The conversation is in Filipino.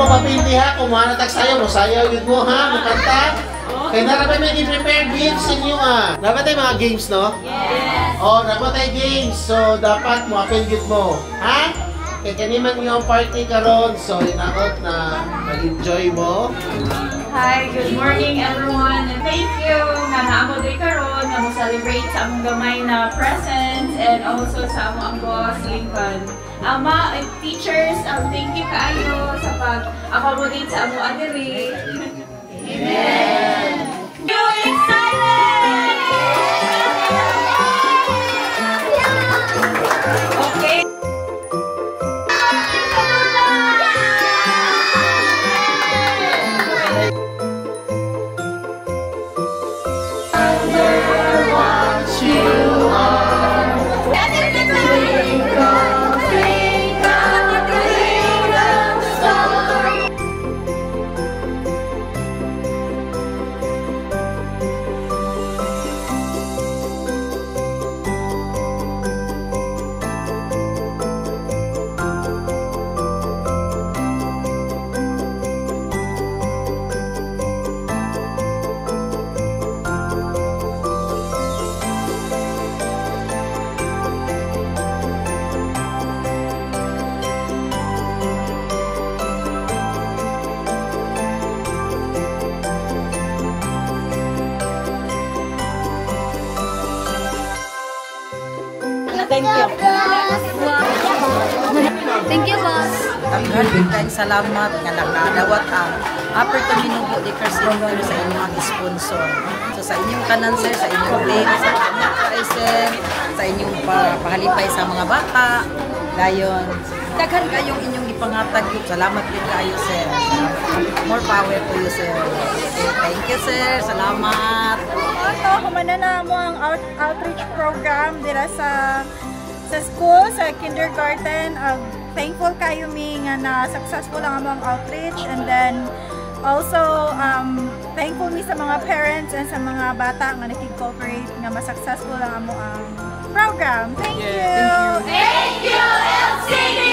mapindi ha, kumuha na tag sayaw, sayaw yun mo ha, makanta. Kaya narapat may i-prepare games sa inyo Dapat tayo mga games, no? Yes! Dapat tayo games. So, dapat mo, apelgit mo. Ha? Kaya kaniman yung party karon. So, inakot na mag-enjoy mo. Hi, good morning everyone. And thank you na naamo day karon na mo celebrate sa among gamay na presents and also sa among boss Lincoln. Ama, teachers, thank you kaayo sa pag-accommodate sa among adiri. Amen. You excited? Okay. Thank you. Thank you, boss. Tayong salamat nga nakadawat ang upper Tominubo de Center sa inyong sponsor. So sa inyong kanan sir, sa inyong game, sa inyong sir, sa inyong pahalipay sa mga bata, dayon. Daghan kayong inyong ipangatag. Salamat din kayo sir. More power to you sir. Thank you sir. Salamat. Ito, kumana na mo ang outreach program dira sa school, sa kindergarten. Thankful kayo mi nga na successful ang among outreach, and then also thankful mi sa mga parents and sa mga bata nga nakig-cooperate nga ma-successful ang among program. Thank you. Thank you, LCD!